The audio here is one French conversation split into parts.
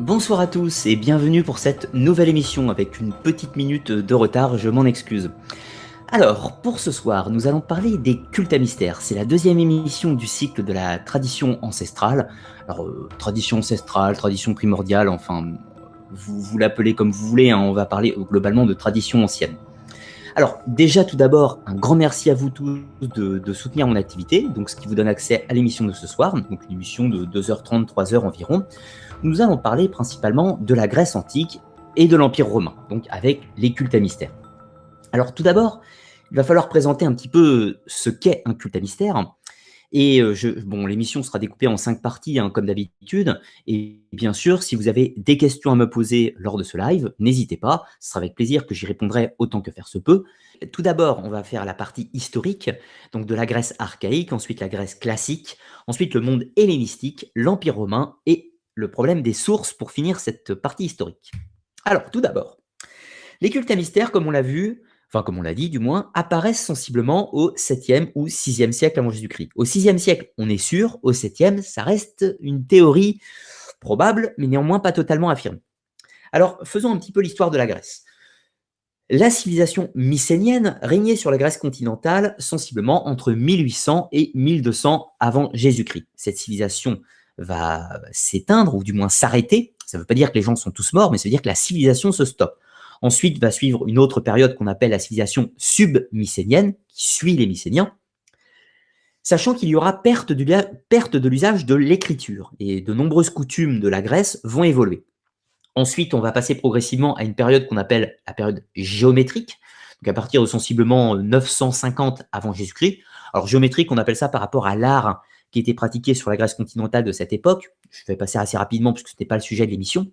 Bonsoir à tous et bienvenue pour cette nouvelle émission avec une petite minute de retard, je m'en excuse. Alors, pour ce soir, nous allons parler des cultes à mystère. C'est la deuxième émission du cycle de la tradition ancestrale. Alors, tradition ancestrale, tradition primordiale, enfin, vous l'appelez comme vous voulez, hein, on va parler globalement de tradition ancienne. Alors, déjà, tout d'abord, un grand merci à vous tous de soutenir mon activité, donc ce qui vous donne accès à l'émission de ce soir, donc une émission de 2h30, 3h environ. Nous allons parler principalement de la Grèce antique et de l'Empire romain, donc avec les cultes à mystère. Alors, tout d'abord, il va falloir présenter un petit peu ce qu'est un culte à mystère. Et l'émission sera découpée en 5 parties, hein, comme d'habitude. Et bien sûr, si vous avez des questions à me poser lors de ce live, n'hésitez pas. Ce sera avec plaisir que j'y répondrai autant que faire se peut. Tout d'abord, on va faire la partie historique, donc de la Grèce archaïque, ensuite la Grèce classique, ensuite le monde hellénistique, l'Empire romain et le problème des sources pour finir cette partie historique. Alors, tout d'abord, les cultes à mystère, comme on l'a vu, enfin comme on l'a dit du moins, apparaissent sensiblement au 7e ou 6e siècle avant Jésus-Christ. Au 6e siècle, on est sûr, au 7e, ça reste une théorie probable, mais néanmoins pas totalement affirmée. Alors, faisons un petit peu l'histoire de la Grèce. La civilisation mycénienne régnait sur la Grèce continentale sensiblement entre 1800 et 1200 avant Jésus-Christ. Cette civilisation va s'éteindre, ou du moins s'arrêter. Ça ne veut pas dire que les gens sont tous morts, mais ça veut dire que la civilisation se stoppe. Ensuite va suivre une autre période qu'on appelle la civilisation sub-mycénienne, qui suit les Mycéniens, sachant qu'il y aura perte de l'usage de l'écriture, et de nombreuses coutumes de la Grèce vont évoluer. Ensuite, on va passer progressivement à une période qu'on appelle la période géométrique, donc à partir de sensiblement 950 avant Jésus-Christ. Alors géométrique, on appelle ça par rapport à l'art qui était pratiqué sur la Grèce continentale de cette époque. Je vais passer assez rapidement puisque ce n'était pas le sujet de l'émission.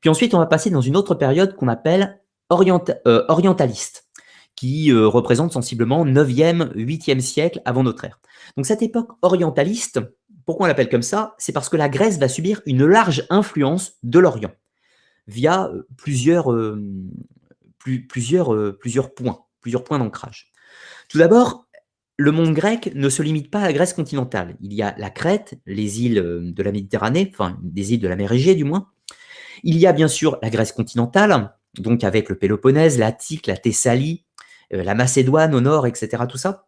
Puis ensuite, on va passer dans une autre période qu'on appelle orientaliste, qui représente sensiblement 9e, 8e siècle avant notre ère. Donc cette époque orientaliste, pourquoi on l'appelle comme ça? C'est parce que la Grèce va subir une large influence de l'Orient via plusieurs points d'ancrage. Tout d'abord, le monde grec ne se limite pas à la Grèce continentale. Il y a la Crète, les îles de la Méditerranée, enfin des îles de la mer Égée du moins. Il y a bien sûr la Grèce continentale, donc avec le Péloponnèse, l'Attique, la Thessalie, la Macédoine au nord, etc. Tout ça.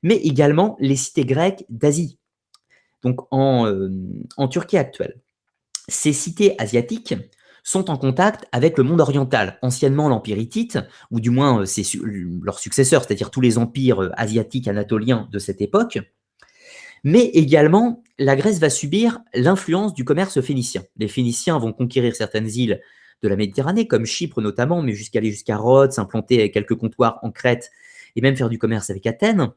Mais également les cités grecques d'Asie, donc en Turquie actuelle. Ces cités asiatiques sont en contact avec le monde oriental, anciennement l'Empire hittite, ou du moins leurs successeurs, c'est-à-dire tous les empires asiatiques anatoliens de cette époque. Mais également, la Grèce va subir l'influence du commerce phénicien. Les Phéniciens vont conquérir certaines îles de la Méditerranée, comme Chypre notamment, mais aller jusqu'à Rhodes, s'implanter quelques comptoirs en Crète, et même faire du commerce avec Athènes.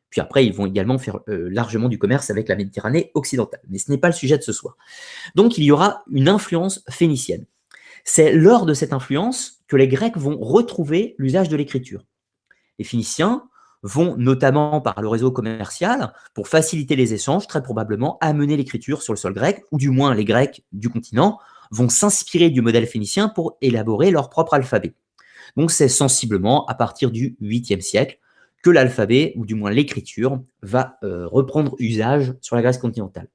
Puis après, ils vont également faire largement du commerce avec la Méditerranée occidentale. Mais ce n'est pas le sujet de ce soir. Donc, il y aura une influence phénicienne. C'est lors de cette influence que les Grecs vont retrouver l'usage de l'écriture. Les Phéniciens vont, notamment par le réseau commercial, pour faciliter les échanges, très probablement amener l'écriture sur le sol grec, ou du moins les Grecs du continent vont s'inspirer du modèle phénicien pour élaborer leur propre alphabet. Donc c'est sensiblement à partir du 8e siècle que l'alphabet, ou du moins l'écriture, va reprendre usage sur la Grèce continentale.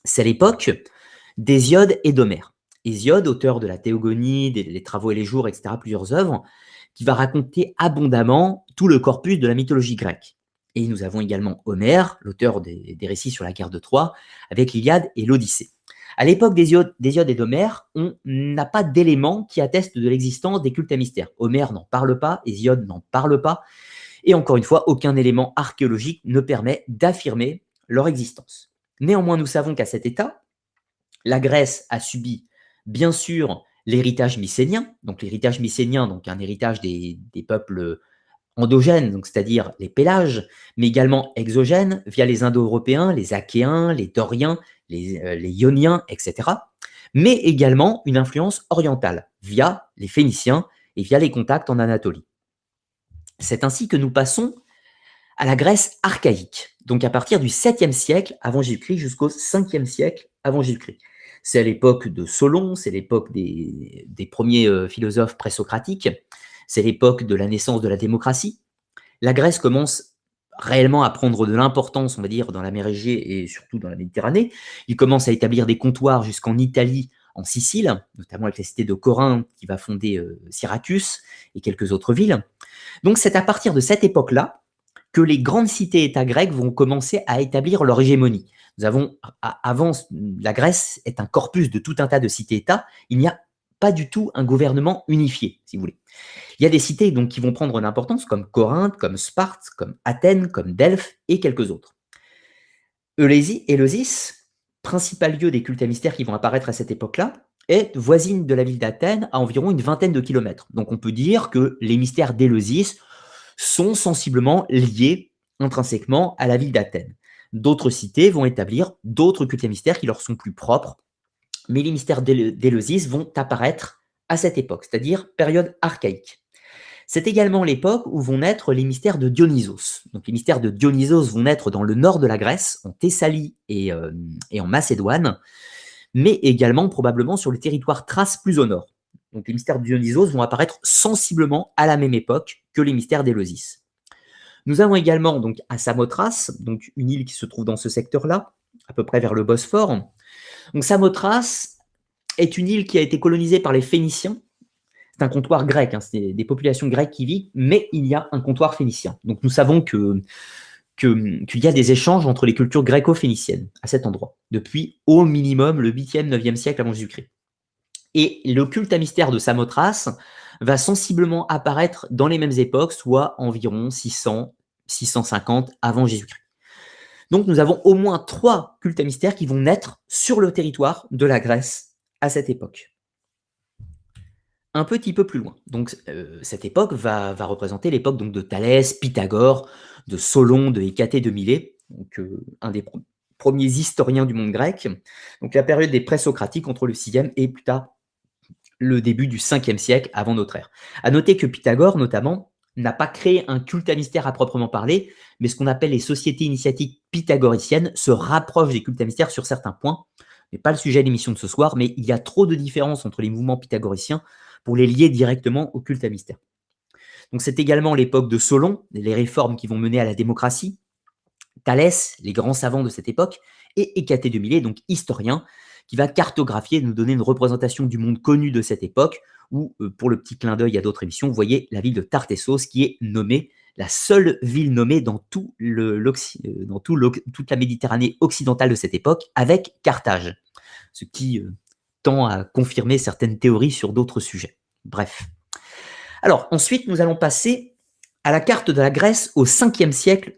C'est l'époque d'Hésiode et d'Homère. Hésiode, auteur de la Théogonie, des Travaux et les Jours, etc., plusieurs œuvres, qui va raconter abondamment tout le corpus de la mythologie grecque. Et nous avons également Homère, l'auteur des récits sur la guerre de Troie, avec l'Iliade et l'Odyssée. À l'époque d'Hésiode et d'Homère, on n'a pas d'éléments qui attestent de l'existence des cultes à mystère. Homère n'en parle pas, Hésiode n'en parle pas, et encore une fois, aucun élément archéologique ne permet d'affirmer leur existence. Néanmoins, nous savons qu'à cet état, la Grèce a subi, bien sûr, l'héritage mycénien, donc l'héritage mycénien, donc un héritage des peuples endogènes, donc c'est-à-dire les Pélages, mais également exogènes via les Indo-Européens, les Achéens, les Doriens, les Ioniens, etc. Mais également une influence orientale via les Phéniciens et via les contacts en Anatolie. C'est ainsi que nous passons à la Grèce archaïque, donc à partir du 7e siècle avant Jésus-Christ jusqu'au 5e siècle avant Jésus-Christ. C'est à l'époque de Solon, c'est l'époque des premiers philosophes présocratiques, c'est l'époque de la naissance de la démocratie. La Grèce commence réellement à prendre de l'importance, on va dire, dans la mer Égée et surtout dans la Méditerranée. Il commence à établir des comptoirs jusqu'en Italie en Sicile, notamment avec la cité de Corinthe qui va fonder Syracuse et quelques autres villes. Donc c'est à partir de cette époque-là que les grandes cités-États grecques vont commencer à établir leur hégémonie. Nous avons, avant, la Grèce est un corpus de tout un tas de cités-États. Il n'y a pas du tout un gouvernement unifié, si vous voulez. Il y a des cités donc, qui vont prendre une importance, comme Corinthe, comme Sparte, comme Athènes, comme Delphes et quelques autres. Éleusis, principal lieu des cultes à mystère qui vont apparaître à cette époque-là, est voisine de la ville d'Athènes à environ une vingtaine de kilomètres. Donc on peut dire que les mystères d'Éleusis sont sensiblement liés intrinsèquement à la ville d'Athènes. D'autres cités vont établir d'autres cultes à mystère qui leur sont plus propres, mais les mystères d'Éleusis vont apparaître à cette époque, c'est-à-dire période archaïque. C'est également l'époque où vont naître les mystères de Dionysos. Donc les mystères de Dionysos vont naître dans le nord de la Grèce, en Thessalie et en Macédoine, mais également probablement sur le territoire thrace plus au nord. Donc les mystères de Dionysos vont apparaître sensiblement à la même époque que les mystères d'Éleusis. Nous avons également donc à Samothrace, donc une île qui se trouve dans ce secteur-là, à peu près vers le Bosphore. Donc Samothrace est une île qui a été colonisée par les Phéniciens. C'est un comptoir grec, hein, c'est des populations grecques qui vivent, mais il y a un comptoir phénicien. Donc nous savons qu'il y a des échanges entre les cultures gréco-phéniciennes à cet endroit, depuis au minimum le 8e, 9e siècle avant Jésus-Christ. Et le culte à mystère de Samothrace va sensiblement apparaître dans les mêmes époques, soit environ 600, 650 avant Jésus-Christ. Donc nous avons au moins 3 cultes à mystère qui vont naître sur le territoire de la Grèce à cette époque. Un petit peu plus loin. Donc cette époque va représenter l'époque donc de Thalès, Pythagore, de Solon, de Hécatée de Milet, donc un des premiers historiens du monde grec. Donc la période des présocratiques entre le 6e et plus tard le début du 5e siècle avant notre ère. À noter que Pythagore, notamment, n'a pas créé un culte à mystère à proprement parler, mais ce qu'on appelle les sociétés initiatiques pythagoriciennes se rapprochent des cultes à mystère sur certains points. Ce n'est pas le sujet de l'émission de ce soir, mais il y a trop de différences entre les mouvements pythagoriciens pour les lier directement au culte à mystère. Donc c'est également l'époque de Solon, les réformes qui vont mener à la démocratie, Thalès, les grands savants de cette époque, et Hécatée de Milet, donc historien, qui va cartographier, nous donner une représentation du monde connu de cette époque, où, pour le petit clin d'œil à d'autres émissions, vous voyez la ville de Tartessos qui est nommée, la seule ville nommée dans toute la Méditerranée occidentale de cette époque, avec Carthage, ce qui tend à confirmer certaines théories sur d'autres sujets. Bref. Alors, ensuite, nous allons passer à la carte de la Grèce au 5e siècle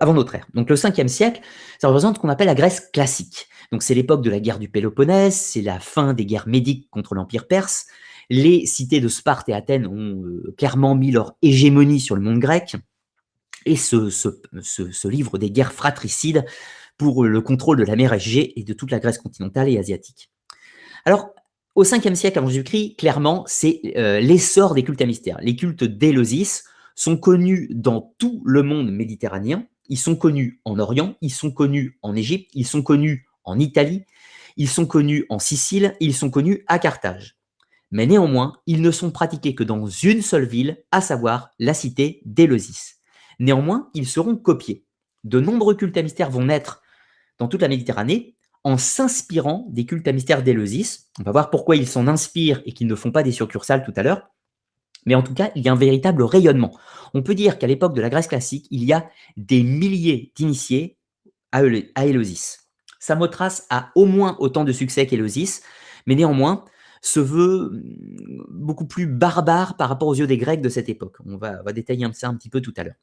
avant notre ère. Donc le 5e siècle, ça représente ce qu'on appelle la Grèce classique. Donc c'est l'époque de la guerre du Péloponnèse, c'est la fin des guerres médiques contre l'Empire perse. Les cités de Sparte et Athènes ont clairement mis leur hégémonie sur le monde grec et se livrent des guerres fratricides pour le contrôle de la mer Égée et de toute la Grèce continentale et asiatique. Alors, au 5e siècle avant Jésus-Christ, clairement, c'est l'essor des cultes à mystère. Les cultes d'Éleusis sont connus dans tout le monde méditerranéen. Ils sont connus en Orient, ils sont connus en Égypte, ils sont connus en Italie, ils sont connus en Sicile, ils sont connus à Carthage. Mais néanmoins, ils ne sont pratiqués que dans une seule ville, à savoir la cité d'Éleusis. Néanmoins, ils seront copiés. De nombreux cultes à mystère vont naître dans toute la Méditerranée en s'inspirant des cultes à mystère d'Éleusis. On va voir pourquoi ils s'en inspirent et qu'ils ne font pas des succursales tout à l'heure. Mais en tout cas, il y a un véritable rayonnement. On peut dire qu'à l'époque de la Grèce classique, il y a des milliers d'initiés à Éleusis. Samothrace a au moins autant de succès qu'Éleusis, mais néanmoins se veut beaucoup plus barbare par rapport aux yeux des Grecs de cette époque. On va détailler ça un petit peu tout à l'heure.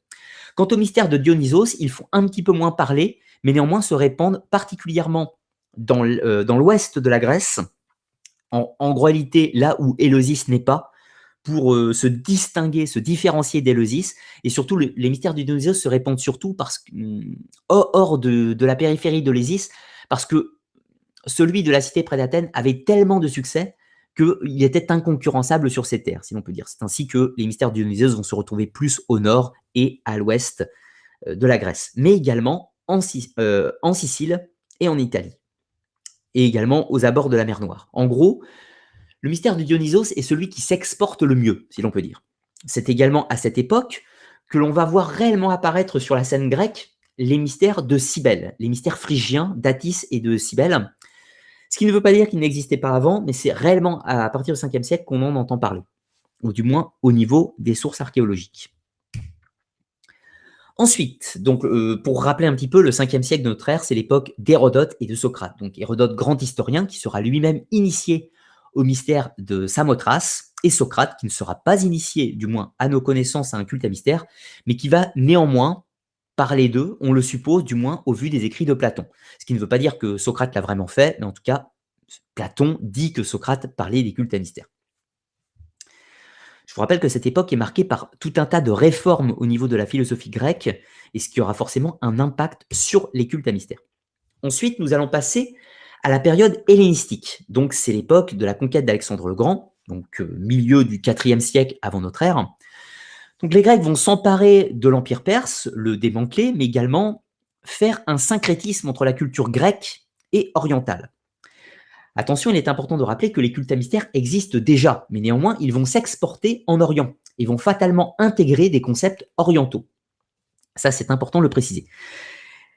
Quant au mystère de Dionysos, ils font un petit peu moins parler, mais néanmoins se répandent particulièrement dans l'ouest de la Grèce, en réalité là où Éleusis n'est pas, pour se distinguer, se différencier d'Éleusis, et surtout les mystères de Dionysos se répandent surtout hors de la périphérie d'Éleusis, parce que celui de la cité près d'Athènes avait tellement de succès qu'il était inconcurrençable sur ces terres, si l'on peut dire. C'est ainsi que les mystères de Dionysos vont se retrouver plus au nord et à l'ouest de la Grèce, mais également en Sicile et en Italie, et également aux abords de la mer Noire. En gros, le mystère de Dionysos est celui qui s'exporte le mieux, si l'on peut dire. C'est également à cette époque que l'on va voir réellement apparaître sur la scène grecque les mystères de Cybèle, les mystères phrygiens d'Attis et de Cybèle. Ce qui ne veut pas dire qu'il n'existait pas avant, mais c'est réellement à partir du 5e siècle qu'on en entend parler, ou du moins au niveau des sources archéologiques. Ensuite, donc, pour rappeler un petit peu, le 5e siècle de notre ère, c'est l'époque d'Hérodote et de Socrate. Donc Hérodote, grand historien, qui sera lui-même initié au mystère de Samothrace, et Socrate, qui ne sera pas initié, du moins à nos connaissances, à un culte à mystère, mais qui va néanmoins parler d'eux, on le suppose, du moins au vu des écrits de Platon. Ce qui ne veut pas dire que Socrate l'a vraiment fait, mais en tout cas, Platon dit que Socrate parlait des cultes à mystère. Je vous rappelle que cette époque est marquée par tout un tas de réformes au niveau de la philosophie grecque, et ce qui aura forcément un impact sur les cultes à mystère. Ensuite, nous allons passer à la période hellénistique. Donc, c'est l'époque de la conquête d'Alexandre le Grand, donc milieu du IVe siècle avant notre ère. Donc, les Grecs vont s'emparer de l'Empire perse, le démanteler, mais également faire un syncrétisme entre la culture grecque et orientale. Attention, il est important de rappeler que les cultes à mystère existent déjà, mais néanmoins, ils vont s'exporter en Orient et vont fatalement intégrer des concepts orientaux. Ça, c'est important de le préciser.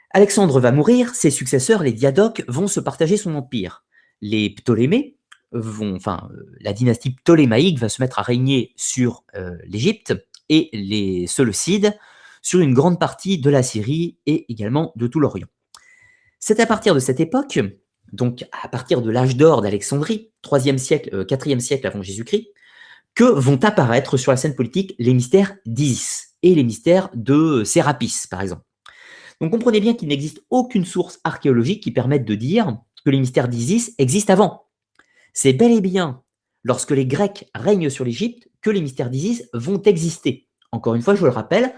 Alexandre va mourir, ses successeurs, les Diadoques, vont se partager son empire. Les Ptolémées la dynastie ptolémaïque va se mettre à régner sur l'Égypte et les Séleucides sur une grande partie de la Syrie et également de tout l'Orient. C'est à partir de cette époque, donc à partir de l'âge d'or d'Alexandrie, 3e siècle, 4e siècle avant Jésus-Christ, que vont apparaître sur la scène politique les mystères d'Isis et les mystères de Sérapis, par exemple. Donc comprenez bien qu'il n'existe aucune source archéologique qui permette de dire que les mystères d'Isis existent avant. C'est bel et bien lorsque les Grecs règnent sur l'Égypte que les mystères d'Isis vont exister. Encore une fois, je vous le rappelle,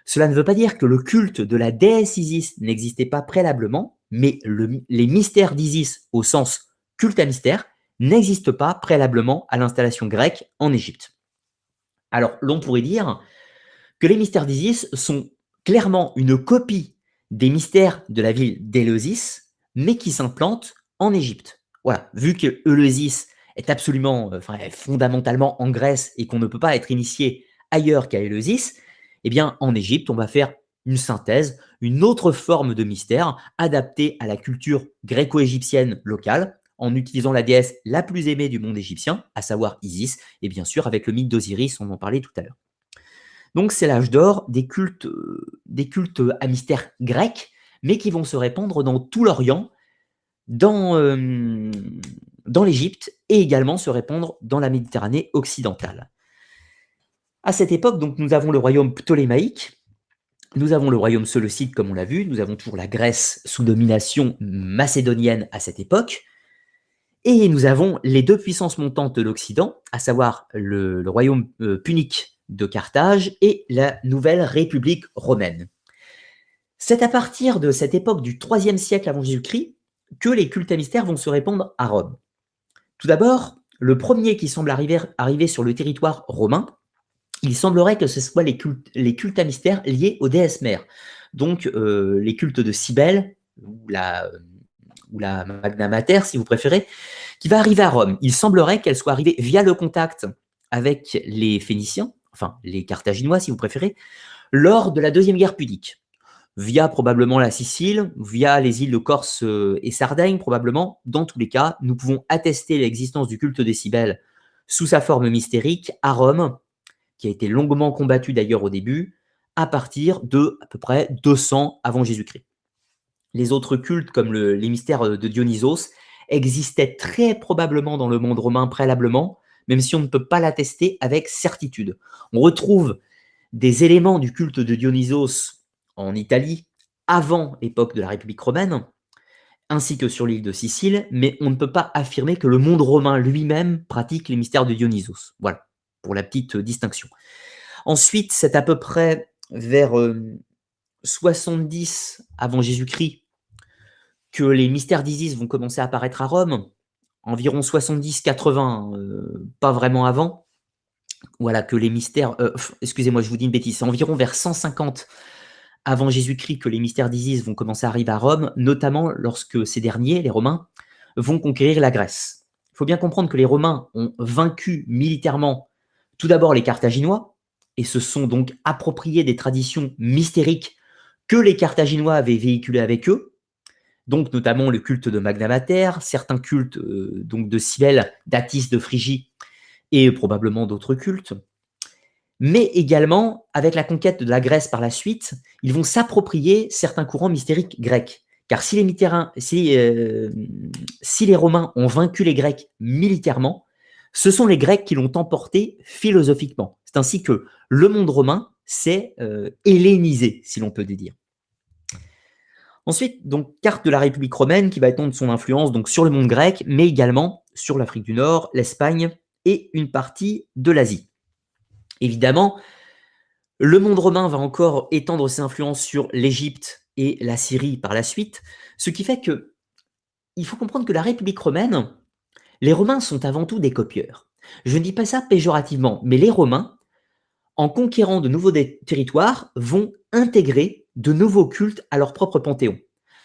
cela ne veut pas dire que le culte de la déesse Isis n'existait pas préalablement, mais les mystères d'Isis, au sens culte à mystère, n'existent pas préalablement à l'installation grecque en Égypte. Alors, l'on pourrait dire que les mystères d'Isis sont clairement une copie des mystères de la ville d'Éleusis, mais qui s'implantent en Égypte. Voilà, vu que Éleusis est fondamentalement en Grèce et qu'on ne peut pas être initié ailleurs qu'à Éleusis, eh bien, en Égypte, on va faire une synthèse, une autre forme de mystère adaptée à la culture gréco-égyptienne locale, en utilisant la déesse la plus aimée du monde égyptien, à savoir Isis, et bien sûr avec le mythe d'Osiris, on en parlait tout à l'heure. Donc c'est l'âge d'or des cultes à mystère grecs, mais qui vont se répandre dans tout l'Orient, dans l'Égypte, et également se répandre dans la Méditerranée occidentale. À cette époque, donc, nous avons le royaume ptolémaïque, nous avons le royaume séleucide, comme on l'a vu, nous avons toujours la Grèce sous domination macédonienne à cette époque, et nous avons les deux puissances montantes de l'Occident, à savoir le royaume punique de Carthage et la nouvelle République romaine. C'est à partir de cette époque du IIIe siècle avant Jésus-Christ que les cultes à mystère vont se répandre à Rome. Tout d'abord, le premier qui semble arriver sur le territoire romain, il semblerait que ce soit les cultes à mystère liés aux déesses mères. Donc les cultes de Cybèle, ou la Magna Mater, si vous préférez, qui va arriver à Rome. Il semblerait qu'elle soit arrivée via le contact avec les Phéniciens, enfin les Carthaginois si vous préférez, lors de la Deuxième Guerre punique, via probablement la Sicile, via les îles de Corse et Sardaigne probablement. Dans tous les cas, nous pouvons attester l'existence du culte des Cybèles sous sa forme mystérique à Rome, qui a été longuement combattu d'ailleurs au début, à partir de à peu près 200 avant Jésus-Christ. Les autres cultes, comme les mystères de Dionysos, existaient très probablement dans le monde romain préalablement, même si on ne peut pas l'attester avec certitude. On retrouve des éléments du culte de Dionysos en Italie avant l'époque de la République romaine, ainsi que sur l'île de Sicile, mais on ne peut pas affirmer que le monde romain lui-même pratique les mystères de Dionysos. Voilà, pour la petite distinction. Ensuite, c'est à peu près vers 70 avant Jésus-Christ que les mystères d'Isis vont commencer à apparaître à Rome, environ 70-80, pas vraiment avant. Voilà, que les mystères... excusez-moi, je vous dis une bêtise, c'est environ vers 150 avant Jésus-Christ que les mystères d'Isis vont commencer à arriver à Rome, notamment lorsque ces derniers, les Romains, vont conquérir la Grèce. Il faut bien comprendre que les Romains ont vaincu militairement tout d'abord les Carthaginois, et se sont donc appropriés des traditions mystériques que les Carthaginois avaient véhiculées avec eux, donc notamment le culte de Magna Mater, certains cultes donc de Cybèle, d'Attis de Phrygie et probablement d'autres cultes. Mais également, avec la conquête de la Grèce par la suite, ils vont s'approprier certains courants mystériques grecs. Car si les Romains ont vaincu les Grecs militairement, ce sont les Grecs qui l'ont emporté philosophiquement. C'est ainsi que le monde romain s'est hellénisé, si l'on peut dire. Ensuite, donc, carte de la République romaine qui va étendre son influence donc, sur le monde grec, mais également sur l'Afrique du Nord, l'Espagne et une partie de l'Asie. Évidemment, le monde romain va encore étendre ses influences sur l'Égypte et la Syrie par la suite, ce qui fait que il faut comprendre que la République romaine, les Romains sont avant tout des copieurs. Je ne dis pas ça péjorativement, mais les Romains, en conquérant de nouveaux territoires, vont intégrer de nouveaux cultes à leur propre panthéon.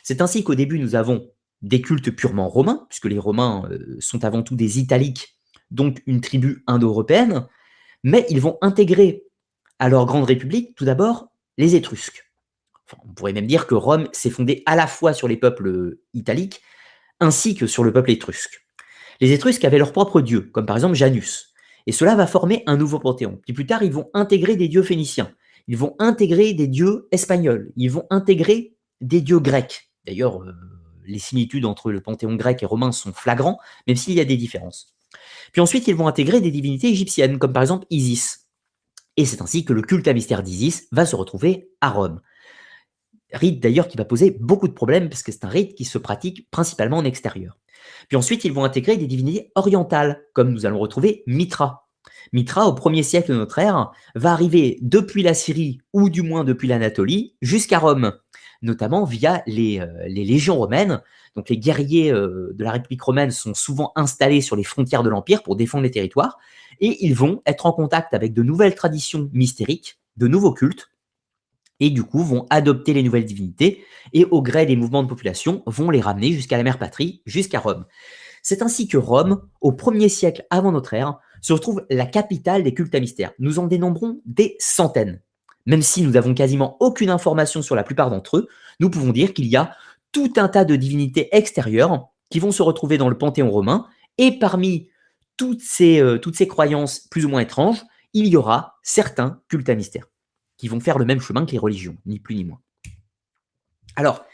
C'est ainsi qu'au début, nous avons des cultes purement romains, puisque les Romains sont avant tout des Italiques, donc une tribu indo-européenne, mais ils vont intégrer à leur grande république, tout d'abord, les Étrusques. Enfin, on pourrait même dire que Rome s'est fondée à la fois sur les peuples italiques ainsi que sur le peuple étrusque. Les Étrusques avaient leurs propres dieux, comme par exemple Janus. Et cela va former un nouveau panthéon. Puis plus tard, ils vont intégrer des dieux phéniciens. Ils vont intégrer des dieux espagnols. Ils vont intégrer des dieux grecs. D'ailleurs, les similitudes entre le panthéon grec et romain sont flagrants, même s'il y a des différences. Puis ensuite, ils vont intégrer des divinités égyptiennes, comme par exemple Isis. Et c'est ainsi que le culte à mystère d'Isis va se retrouver à Rome. Rite d'ailleurs qui va poser beaucoup de problèmes, parce que c'est un rite qui se pratique principalement en extérieur. Puis ensuite, ils vont intégrer des divinités orientales, comme nous allons retrouver Mithra. Mithra, au 1er siècle de notre ère, va arriver depuis la Syrie, ou du moins depuis l'Anatolie, jusqu'à Rome, notamment via les légions romaines. Donc les guerriers de la République romaine sont souvent installés sur les frontières de l'Empire pour défendre les territoires, et ils vont être en contact avec de nouvelles traditions mystériques, de nouveaux cultes, et du coup vont adopter les nouvelles divinités, et au gré des mouvements de population, vont les ramener jusqu'à la mère patrie, jusqu'à Rome. C'est ainsi que Rome, au 1er siècle avant notre ère, se retrouve la capitale des cultes à mystère. Nous en dénombrons des centaines. Même si nous n'avons quasiment aucune information sur la plupart d'entre eux, nous pouvons dire qu'il y a tout un tas de divinités extérieures qui vont se retrouver dans le panthéon romain, et parmi toutes ces croyances plus ou moins étranges, il y aura certains cultes à mystère qui vont faire le même chemin que les religions, ni plus ni moins. Alors,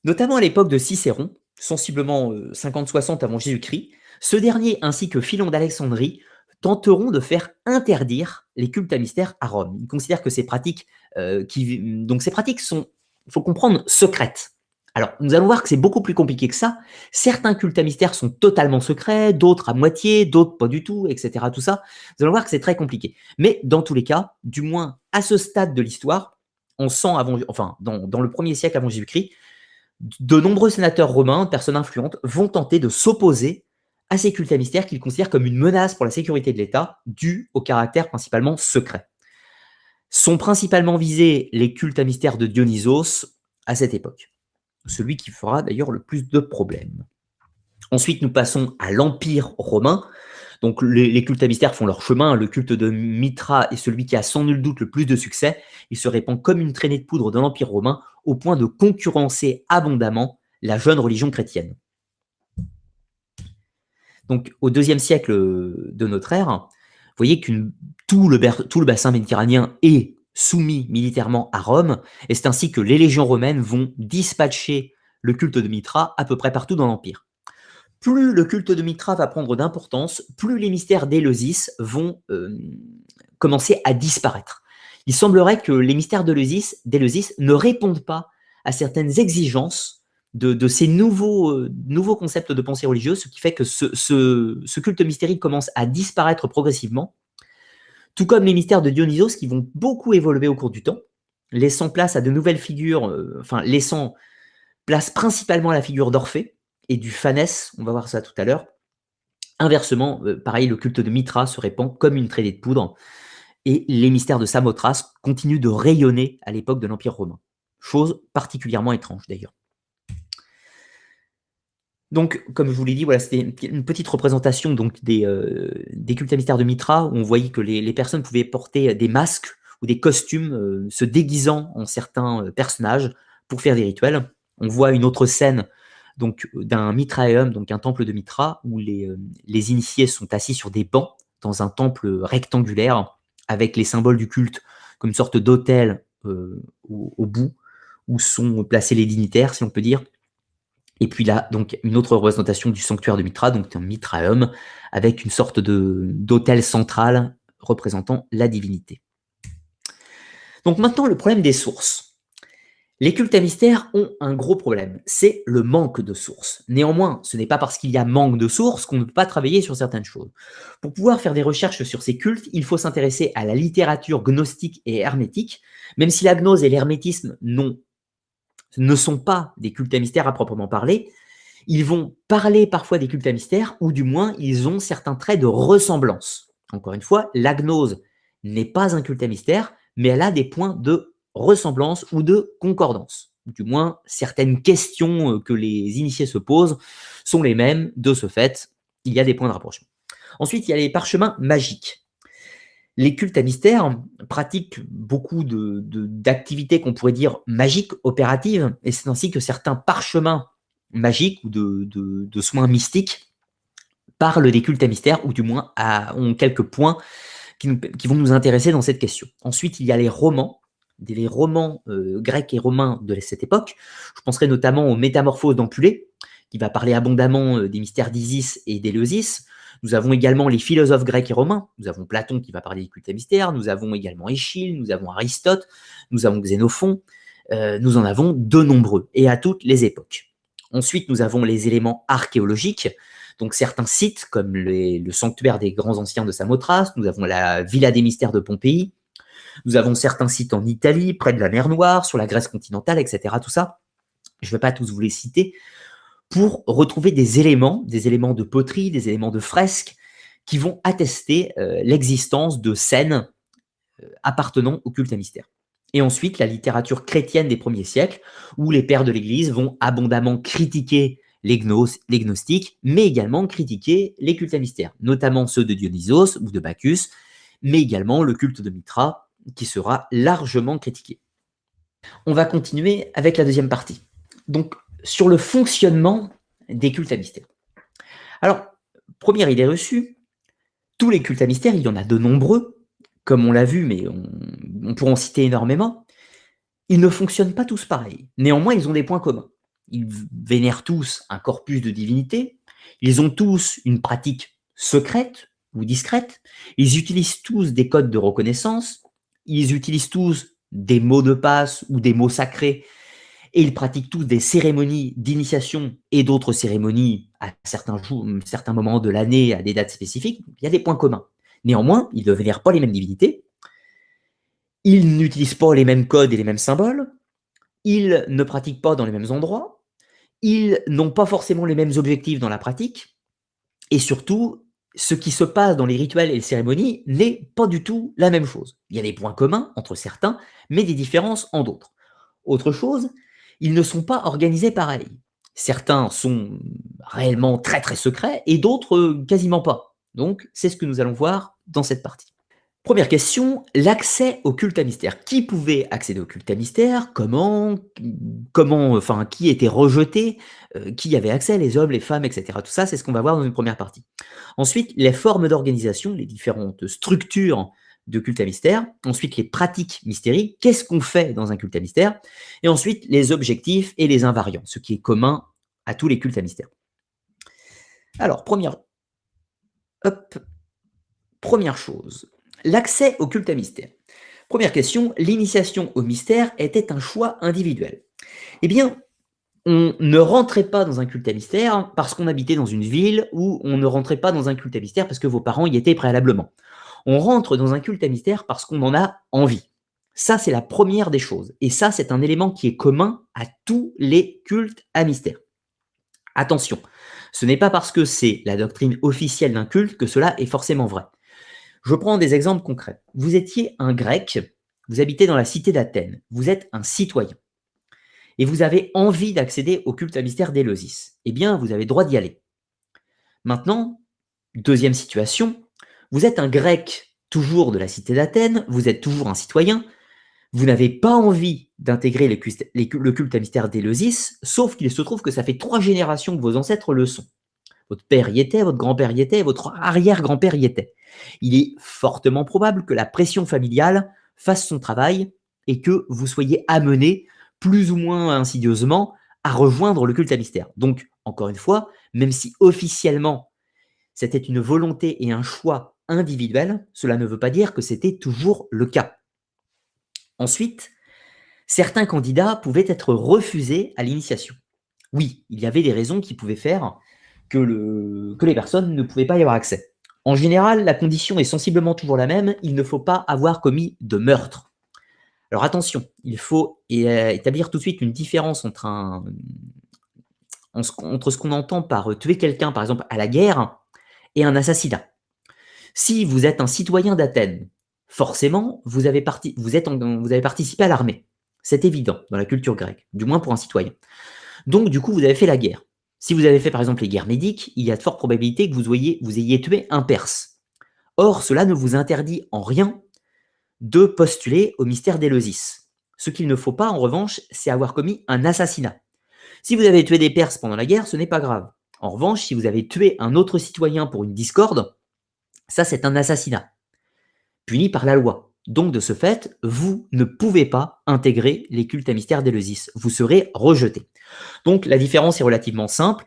notamment à l'époque de Cicéron, sensiblement 50-60 avant Jésus-Christ, ce dernier ainsi que Philon d'Alexandrie tenteront de faire interdire les cultes à mystère à Rome. Ils considèrent que ces pratiques, ces pratiques sont, il faut comprendre, secrètes. Alors, nous allons voir que c'est beaucoup plus compliqué que ça. Certains cultes à mystère sont totalement secrets, d'autres à moitié, d'autres pas du tout, etc. Tout ça, nous allons voir que c'est très compliqué. Mais dans tous les cas, du moins à ce stade de l'histoire, on sent dans le 1er siècle avant Jésus-Christ, de nombreux sénateurs romains, personnes influentes, vont tenter de s'opposer à ces cultes à mystère qu'ils considèrent comme une menace pour la sécurité de l'État, due au caractère principalement secret. Sont principalement visés les cultes à mystère de Dionysos à cette époque. Celui qui fera d'ailleurs le plus de problèmes. Ensuite, nous passons à l'Empire romain. Donc, les cultes à mystère font leur chemin. Le culte de Mithra est celui qui a sans nul doute le plus de succès. Il se répand comme une traînée de poudre dans l'Empire romain, au point de concurrencer abondamment la jeune religion chrétienne. Donc, au IIe siècle de notre ère, vous voyez que tout le bassin méditerranéen est soumis militairement à Rome, et c'est ainsi que les légions romaines vont dispatcher le culte de Mithra à peu près partout dans l'Empire. Plus le culte de Mithra va prendre d'importance, plus les mystères d'Éleusis vont commencer à disparaître. Il semblerait que les mystères d'Éleusis ne répondent pas à certaines exigences de ces nouveaux concepts de pensée religieuse, ce qui fait que ce culte mystérique commence à disparaître progressivement, tout comme les mystères de Dionysos qui vont beaucoup évoluer au cours du temps, laissant place à de nouvelles figures, laissant place principalement à la figure d'Orphée et du Phanès, on va voir ça tout à l'heure. Inversement, pareil, le culte de Mithra se répand comme une traînée de poudre, et les mystères de Samothrace continuent de rayonner à l'époque de l'Empire romain. Chose particulièrement étrange d'ailleurs. Donc, comme je vous l'ai dit, voilà, c'était une petite représentation donc, des cultes à mystère de Mithra, où on voyait que les personnes pouvaient porter des masques ou des costumes se déguisant en certains personnages pour faire des rituels. On voit une autre scène donc d'un Mitraeum, donc un temple de Mitra, où les initiés sont assis sur des bancs dans un temple rectangulaire avec les symboles du culte comme une sorte d'autel au bout où sont placés les dignitaires, si on peut dire. Et puis là, donc une autre représentation du sanctuaire de Mitra, donc un Mitraeum, avec une sorte d'autel central représentant la divinité. Donc maintenant, le problème des sources. Les cultes à mystère ont un gros problème, c'est le manque de sources. Néanmoins, ce n'est pas parce qu'il y a manque de sources qu'on ne peut pas travailler sur certaines choses. Pour pouvoir faire des recherches sur ces cultes, il faut s'intéresser à la littérature gnostique et hermétique, même si la gnose et l'hermétisme ne sont pas des cultes à mystère à proprement parler. Ils vont parler parfois des cultes à mystère, ou du moins, ils ont certains traits de ressemblance. Encore une fois, la gnose n'est pas un culte à mystère, mais elle a des points de ressemblance ou de concordance. Du moins, certaines questions que les initiés se posent sont les mêmes. De ce fait, il y a des points de rapprochement. Ensuite, il y a les parchemins magiques. Les cultes à mystère pratiquent beaucoup d'activités qu'on pourrait dire magiques, opératives, et c'est ainsi que certains parchemins magiques ou de soins mystiques parlent des cultes à mystère, ou du moins ont quelques points qui vont nous intéresser dans cette question. Ensuite, il y a les romans grecs et romains de cette époque. Je penserai notamment aux Métamorphoses d'Ampulée, qui va parler abondamment des mystères d'Isis et d'Éleusis. Nous avons également les philosophes grecs et romains. Nous avons Platon qui va parler des cultes à mystère. Nous avons également Échille, nous avons Aristote, nous avons Xénophon. Nous en avons de nombreux, et à toutes les époques. Ensuite, nous avons les éléments archéologiques, donc certains sites comme le sanctuaire des grands anciens de Samothrace, nous avons la Villa des mystères de Pompéi, nous avons certains sites en Italie, près de la mer Noire, sur la Grèce continentale, etc. Tout ça, je ne vais pas tous vous les citer, pour retrouver des éléments de poterie, des éléments de fresques, qui vont attester l'existence de scènes appartenant au culte à mystère. Et ensuite, la littérature chrétienne des premiers siècles, où les pères de l'Église vont abondamment critiquer les gnostiques, mais également critiquer les cultes à mystère, notamment ceux de Dionysos ou de Bacchus, mais également le culte de Mitra, qui sera largement critiqué. On va continuer avec la deuxième partie. Donc, sur le fonctionnement des cultes à mystère. Alors, première idée reçue, tous les cultes à mystère, il y en a de nombreux, comme on l'a vu, mais on pourrait en citer énormément, ils ne fonctionnent pas tous pareil. Néanmoins, ils ont des points communs. Ils vénèrent tous un corpus de divinité, ils ont tous une pratique secrète ou discrète, ils utilisent tous des codes de reconnaissance, ils utilisent tous des mots de passe ou des mots sacrés, et ils pratiquent tous des cérémonies d'initiation et d'autres cérémonies à certains moments de l'année, à des dates spécifiques. Il y a des points communs. Néanmoins, ils ne vénèrent pas les mêmes divinités, ils n'utilisent pas les mêmes codes et les mêmes symboles, ils ne pratiquent pas dans les mêmes endroits, ils n'ont pas forcément les mêmes objectifs dans la pratique, et surtout, ce qui se passe dans les rituels et les cérémonies n'est pas du tout la même chose. Il y a des points communs entre certains, mais des différences en d'autres. Autre chose, ils ne sont pas organisés pareil. Certains sont réellement très très secrets, et d'autres quasiment pas. Donc, c'est ce que nous allons voir dans cette partie. Première question, l'accès au culte à mystère. Qui pouvait accéder au culte à mystère? Qui était rejeté? Qui avait accès? Les hommes, les femmes, etc. Tout ça, c'est ce qu'on va voir dans une première partie. Ensuite, les formes d'organisation, les différentes structures de culte à mystère. Ensuite, les pratiques mystériques. Qu'est-ce qu'on fait dans un culte à mystère? Et ensuite, les objectifs et les invariants, ce qui est commun à tous les cultes à mystère. Alors, première chose. L'accès au culte à mystère. Première question, l'initiation au mystère était un choix individuel. Eh bien, on ne rentrait pas dans un culte à mystère parce qu'on habitait dans une ville, ou on ne rentrait pas dans un culte à mystère parce que vos parents y étaient préalablement. On rentre dans un culte à mystère parce qu'on en a envie. Ça, c'est la première des choses. Et ça, c'est un élément qui est commun à tous les cultes à mystère. Attention, ce n'est pas parce que c'est la doctrine officielle d'un culte que cela est forcément vrai. Je prends des exemples concrets. Vous étiez un Grec, vous habitez dans la cité d'Athènes, vous êtes un citoyen, et vous avez envie d'accéder au culte à mystère d'Éleusis. Eh bien, vous avez le droit d'y aller. Maintenant, deuxième situation, vous êtes un Grec, toujours de la cité d'Athènes, vous êtes toujours un citoyen, Vous n'avez pas envie d'intégrer le culte à mystère d'Éleusis, sauf qu'il se trouve que ça fait 3 générations que vos ancêtres le sont. Votre père y était, votre grand-père y était, votre arrière-grand-père y était. Il est fortement probable que la pression familiale fasse son travail et que vous soyez amené, plus ou moins insidieusement, à rejoindre le culte à mystère. Donc, encore une fois, même si officiellement c'était une volonté et un choix individuel, cela ne veut pas dire que c'était toujours le cas. Ensuite, certains candidats pouvaient être refusés à l'initiation. Oui, il y avait des raisons qui pouvaient faire que les personnes ne pouvaient pas y avoir accès. En général, la condition est sensiblement toujours la même, il ne faut pas avoir commis de meurtre. Alors attention, il faut établir tout de suite une différence entre ce qu'on entend par tuer quelqu'un, par exemple, à la guerre, et un assassinat. Si vous êtes un citoyen d'Athènes, forcément, vous avez participé à l'armée. C'est évident dans la culture grecque, du moins pour un citoyen. Donc, du coup, vous avez fait la guerre. Si vous avez fait, par exemple, les guerres médiques, il y a de fortes probabilités que vous ayez tué un Perse. Or, cela ne vous interdit en rien de postuler au mystère d'Éleusis. Ce qu'il ne faut pas, en revanche, c'est avoir commis un assassinat. Si vous avez tué des Perses pendant la guerre, ce n'est pas grave. En revanche, si vous avez tué un autre citoyen pour une discorde, ça, c'est un assassinat, puni par la loi. Donc, de ce fait, vous ne pouvez pas intégrer les cultes à mystère d'Éleusis. Vous serez rejeté. Donc, la différence est relativement simple.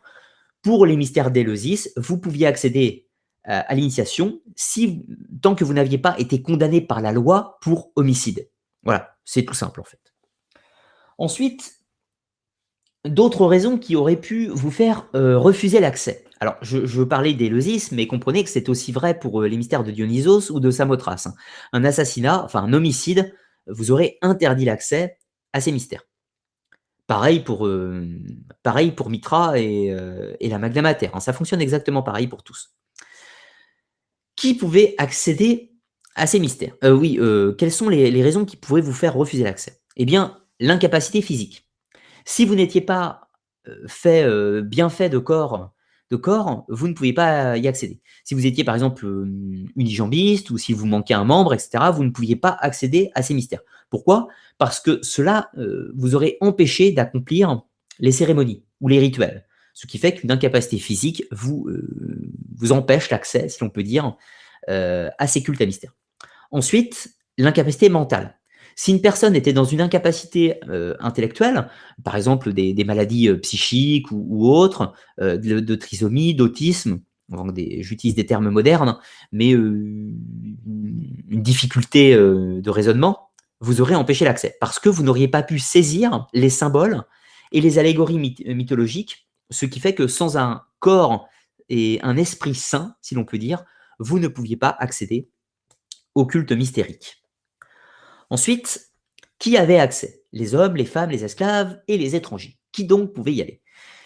Pour les mystères d'Éleusis, vous pouviez accéder à l'initiation tant que vous n'aviez pas été condamné par la loi pour homicide. Voilà, c'est tout simple en fait. Ensuite, d'autres raisons qui auraient pu vous faire refuser l'accès. Alors, je veux parler d'Éleusis, mais comprenez que c'est aussi vrai pour les mystères de Dionysos ou de Samothrace. Un assassinat, enfin un homicide, vous aurez interdit l'accès à ces mystères. Pareil pour Mitra et la Magna Mater, hein, ça fonctionne exactement pareil pour tous. Qui pouvait accéder à ces mystères? Oui, quelles sont les raisons qui pourraient vous faire refuser l'accès? Eh bien, l'incapacité physique. Si vous n'étiez pas, bien fait de corps, vous ne pouviez pas y accéder. Si vous étiez par exemple, unijambiste ou si vous manquait un membre et cetera, vous ne pouviez pas accéder à ces mystères. Pourquoi? Parce que cela, vous aurait empêché d'accomplir les cérémonies ou les rituels. Ce qui fait qu'une incapacité physique vous empêche l'accès, si l'on peut dire, à ces cultes à mystère. Ensuite, l'incapacité mentale. Si une personne était dans une incapacité intellectuelle, par exemple des maladies psychiques ou autres, de trisomie, d'autisme, j'utilise des termes modernes, mais une difficulté de raisonnement, vous aurez empêché l'accès parce que vous n'auriez pas pu saisir les symboles et les allégories mythologiques, ce qui fait que sans un corps et un esprit sain, si l'on peut dire, vous ne pouviez pas accéder au culte mystérique. Ensuite, qui avait accès? Les hommes, les femmes, les esclaves et les étrangers. Qui donc pouvait y aller?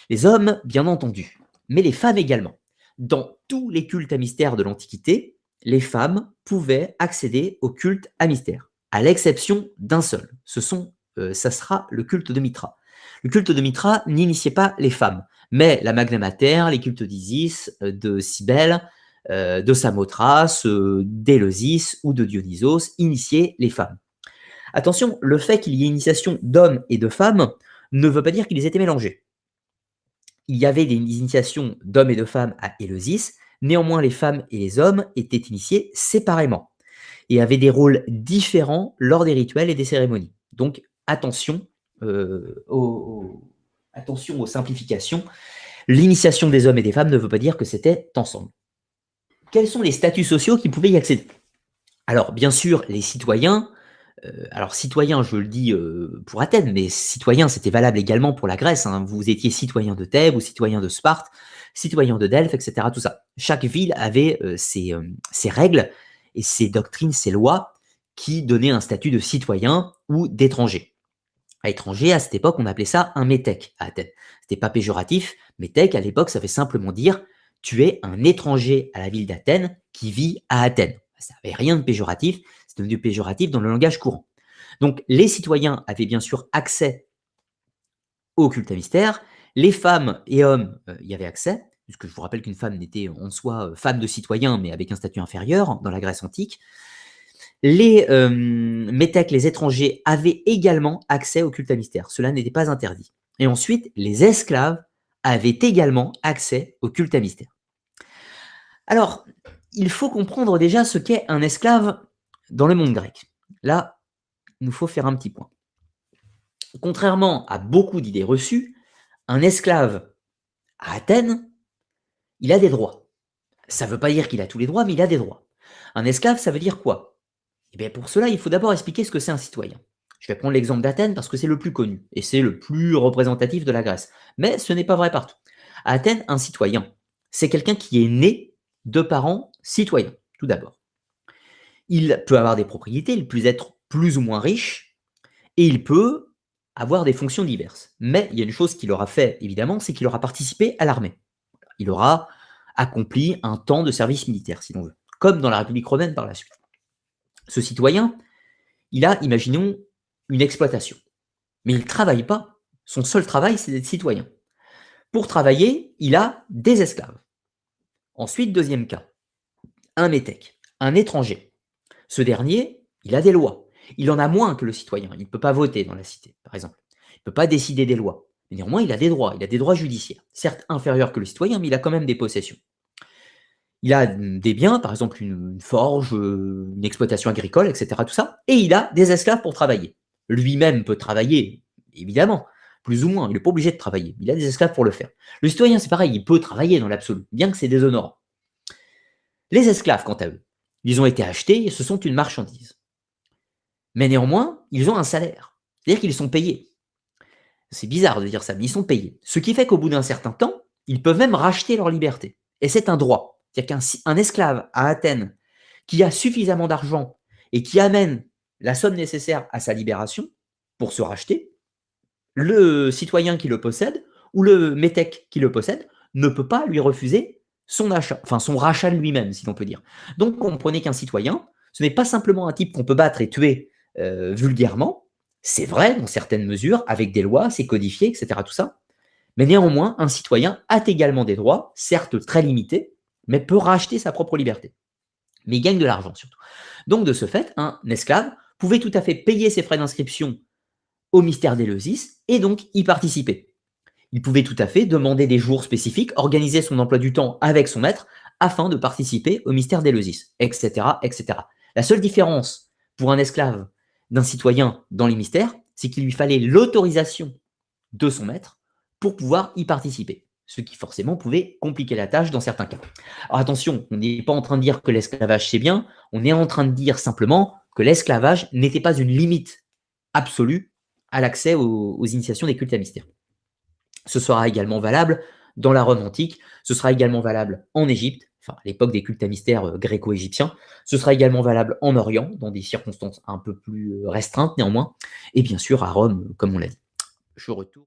Les hommes, bien entendu, mais les femmes également. Dans tous les cultes à mystère de l'Antiquité, les femmes pouvaient accéder au culte à mystère, à l'exception d'un seul. Ça sera le culte de Mitra. Le culte de Mitra n'initiait pas les femmes, mais la Magna Mater, les cultes d'Isis, de Cybèle, de Samothrace, d'Éleusis ou de Dionysos initiaient les femmes. Attention, le fait qu'il y ait initiation d'hommes et de femmes ne veut pas dire qu'ils étaient mélangés. Il y avait des initiations d'hommes et de femmes à Éleusis, néanmoins les femmes et les hommes étaient initiés séparément et avaient des rôles différents lors des rituels et des cérémonies. Donc attention aux simplifications. L'initiation des hommes et des femmes ne veut pas dire que c'était ensemble. Quels sont les statuts sociaux qui pouvaient y accéder? Alors bien sûr, les citoyens. Alors citoyen, je le dis pour Athènes, mais citoyen, c'était valable également pour la Grèce, hein. Vous étiez citoyen de Thèbes ou citoyen de Sparte, citoyen de Delphes, etc. Tout ça. Chaque ville avait ses règles et ses doctrines, ses lois qui donnaient un statut de citoyen ou d'étranger. À étranger, à cette époque, on appelait ça un métèque à Athènes. C'était pas péjoratif. Métèque, à l'époque, ça veut simplement dire tu es un étranger à la ville d'Athènes qui vit à Athènes. Ça n'avait rien de péjoratif, c'est devenu péjoratif dans le langage courant. Donc, les citoyens avaient bien sûr accès au culte à mystère. Les femmes et hommes y avaient accès, puisque je vous rappelle qu'une femme n'était en soi femme de citoyen, mais avec un statut inférieur dans la Grèce antique. Les métèques, les étrangers, avaient également accès au culte à mystère. Cela n'était pas interdit. Et ensuite, les esclaves avaient également accès au culte à mystère. Alors, il faut comprendre déjà ce qu'est un esclave dans le monde grec. Là, il nous faut faire un petit point. Contrairement à beaucoup d'idées reçues, un esclave à Athènes, il a des droits. Ça ne veut pas dire qu'il a tous les droits, mais il a des droits. Un esclave, ça veut dire quoi? Eh bien, pour cela, il faut d'abord expliquer ce que c'est un citoyen. Je vais prendre l'exemple d'Athènes parce que c'est le plus connu et c'est le plus représentatif de la Grèce. Mais ce n'est pas vrai partout. À Athènes, un citoyen, c'est quelqu'un qui est né de parents citoyens, tout d'abord. Il peut avoir des propriétés, il peut être plus ou moins riche et il peut avoir des fonctions diverses. Mais il y a une chose qu'il aura fait, évidemment, c'est qu'il aura participé à l'armée. Il aura accompli un temps de service militaire, si l'on veut, comme dans la République romaine par la suite. Ce citoyen, il a, imaginons, une exploitation. Mais il ne travaille pas. Son seul travail, c'est d'être citoyen. Pour travailler, il a des esclaves. Ensuite, deuxième cas, un métèque, un étranger. Ce dernier, il a des lois. Il en a moins que le citoyen. Il ne peut pas voter dans la cité, par exemple. Il ne peut pas décider des lois. Mais néanmoins, il a des droits. Il a des droits judiciaires. Certes inférieurs que le citoyen, mais il a quand même des possessions. Il a des biens, par exemple une forge, une exploitation agricole, etc. Tout ça. Et il a des esclaves pour travailler. Lui-même peut travailler, évidemment, plus ou moins. Il n'est pas obligé de travailler. Il a des esclaves pour le faire. Le citoyen, c'est pareil, il peut travailler dans l'absolu, bien que c'est déshonorant. Les esclaves, quant à eux, ils ont été achetés et ce sont une marchandise. Mais néanmoins, ils ont un salaire. C'est-à-dire qu'ils sont payés. C'est bizarre de dire ça, mais ils sont payés. Ce qui fait qu'au bout d'un certain temps, ils peuvent même racheter leur liberté. Et c'est un droit. C'est-à-dire qu'un esclave à Athènes qui a suffisamment d'argent et qui amène la somme nécessaire à sa libération pour se racheter, le citoyen qui le possède ou le métèque qui le possède ne peut pas lui refuser son achat, enfin son rachat de lui-même, si l'on peut dire. Donc comprenez qu'un citoyen, ce n'est pas simplement un type qu'on peut battre et tuer vulgairement. C'est vrai dans certaines mesures, avec des lois, c'est codifié, etc. Tout ça. Mais néanmoins, un citoyen a également des droits, certes très limités, mais peut racheter sa propre liberté. Mais il gagne de l'argent surtout. Donc de ce fait, un esclave pouvait tout à fait payer ses frais d'inscription au mystère d'Éleusis et donc y participer. Il pouvait tout à fait demander des jours spécifiques, organiser son emploi du temps avec son maître afin de participer au mystère d'Éleusis, etc., etc. La seule différence pour un esclave d'un citoyen dans les mystères, c'est qu'il lui fallait l'autorisation de son maître pour pouvoir y participer, ce qui forcément pouvait compliquer la tâche dans certains cas. Alors attention, on n'est pas en train de dire que l'esclavage c'est bien, on est en train de dire simplement que l'esclavage n'était pas une limite absolue à l'accès aux initiations des cultes à mystère. Ce sera également valable dans la Rome antique, ce sera également valable en Égypte, enfin à l'époque des cultes à mystère gréco-égyptiens, ce sera également valable en Orient, dans des circonstances un peu plus restreintes néanmoins, et bien sûr à Rome, comme on l'a dit. Je retourne.